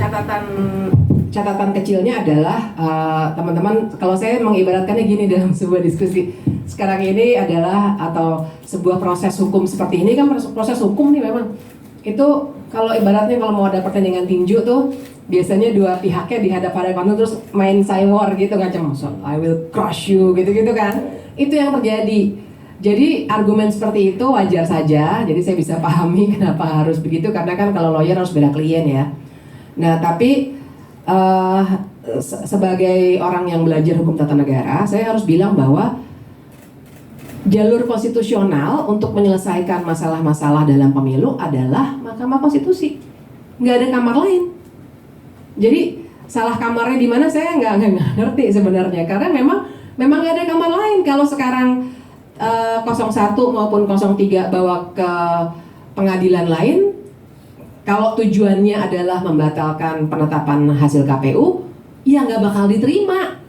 catatan catatan kecilnya adalah teman-teman, kalau saya mengibaratkannya gini dalam sebuah diskusi sekarang ini adalah, atau sebuah proses hukum seperti ini kan, proses hukum nih memang itu kalau ibaratnya kalau mau ada pertandingan tinju tuh biasanya dua pihaknya dihadap-hadapan terus main cyber gitu kan, so I will crush you gitu-gitu kan, itu yang terjadi. Jadi argumen seperti itu wajar saja, jadi saya bisa pahami kenapa harus begitu, karena kan kalau lawyer harus bela klien ya. Nah tapi sebagai orang yang belajar hukum tata negara, saya harus bilang bahwa jalur konstitusional untuk menyelesaikan masalah-masalah dalam pemilu adalah Mahkamah Konstitusi, nggak ada kamar lain. Jadi salah kamarnya di mana saya nggak ngerti sebenarnya, karena memang nggak ada kamar lain. Kalau sekarang 01 maupun 03 bawa ke pengadilan lain, kalau tujuannya adalah membatalkan penetapan hasil KPU, ya nggak bakal diterima.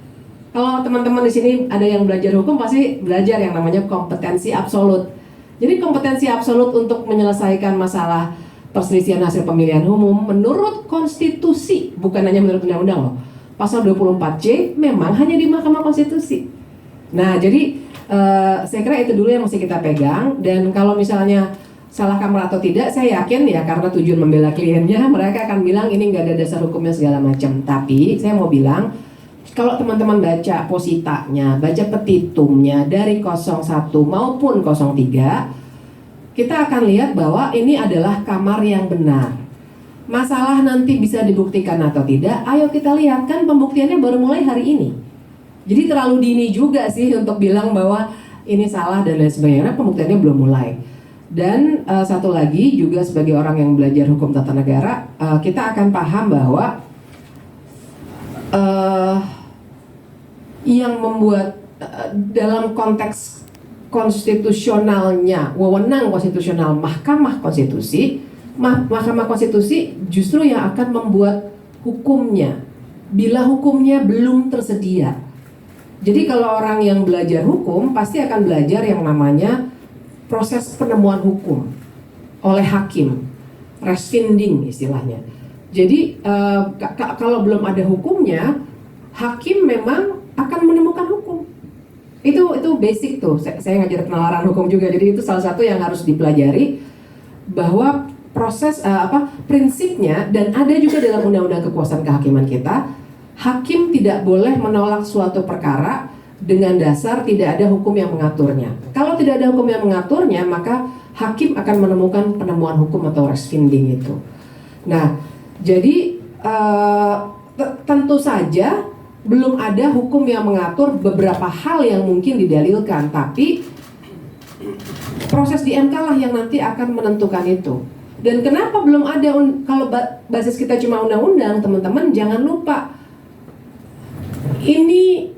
Kalau teman-teman di sini ada yang belajar hukum pasti belajar yang namanya kompetensi absolut. Jadi kompetensi absolut untuk menyelesaikan masalah perselisihan hasil pemilihan umum menurut konstitusi, bukan hanya menurut undang-undang loh. Pasal 24C memang hanya di Mahkamah Konstitusi. Nah, jadi saya kira itu dulu yang mesti kita pegang. Dan kalau misalnya salah kamar atau tidak, saya yakin ya karena tujuan membela kliennya, mereka akan bilang ini nggak ada dasar hukumnya segala macam. Tapi saya mau bilang, kalau teman-teman baca positanya, baca petitumnya dari 01 maupun 03, kita akan lihat bahwa ini adalah kamar yang benar. Masalah nanti bisa dibuktikan atau tidak, ayo kita lihat, kan pembuktiannya baru mulai hari ini. Jadi terlalu dini juga sih untuk bilang bahwa ini salah dan lain sebagainya, pembuktiannya belum mulai. Dan satu lagi juga sebagai orang yang belajar hukum tata negara, kita akan paham bahwa yang membuat dalam konteks konstitusionalnya, wewenang konstitusional Mahkamah Konstitusi, Mahkamah Konstitusi justru yang akan membuat hukumnya bila hukumnya belum tersedia. Jadi kalau orang yang belajar hukum pasti akan belajar yang namanya proses penemuan hukum oleh hakim, rescinding istilahnya. Jadi kalau belum ada hukumnya, hakim memang akan menemukan hukum. Itu basic tuh. Saya ngajar penalaran hukum juga. Jadi itu salah satu yang harus dipelajari, bahwa proses prinsipnya, dan ada juga dalam Undang-Undang Kekuasaan Kehakiman kita, hakim tidak boleh menolak suatu perkara dengan dasar tidak ada hukum yang mengaturnya. Kalau tidak ada hukum yang mengaturnya, maka hakim akan menemukan penemuan hukum atau rescinding itu. Nah, jadi tentu saja belum ada hukum yang mengatur beberapa hal yang mungkin didalilkan, tapi proses di MK lah yang nanti akan menentukan itu. Dan kenapa belum ada, kalau basis kita cuma undang-undang, teman-teman jangan lupa, ini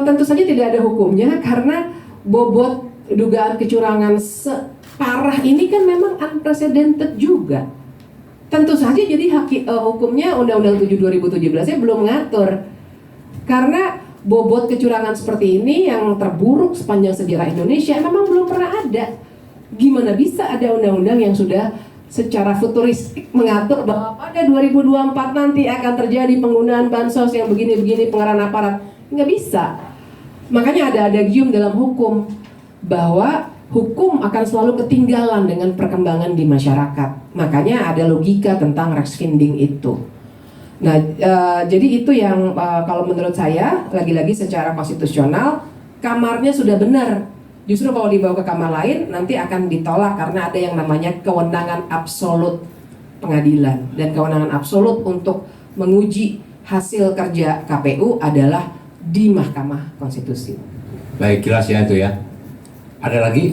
tentu saja tidak ada hukumnya, karena bobot dugaan kecurangan separah ini kan memang unprecedented juga. Tentu saja jadi hukumnya Undang-Undang 7 2017-nya belum ngatur. Karena bobot kecurangan seperti ini yang terburuk sepanjang sejarah Indonesia memang belum pernah ada. Gimana bisa ada undang-undang yang sudah secara futuristik mengatur bahwa pada 2024 nanti akan terjadi penggunaan bansos yang begini-begini, pengerahan aparat. Nggak bisa. Makanya ada adagium dalam hukum bahwa hukum akan selalu ketinggalan dengan perkembangan di masyarakat. Makanya ada logika tentang rescinding itu. Nah, jadi itu yang kalau menurut saya, lagi-lagi secara konstitusional, kamarnya sudah benar. Justru kalau dibawa ke kamar lain, nanti akan ditolak karena ada yang namanya kewenangan absolut pengadilan. Dan kewenangan absolut untuk menguji hasil kerja KPU adalah di Mahkamah Konstitusi. Baik, jelas ya itu ya. Ada lagi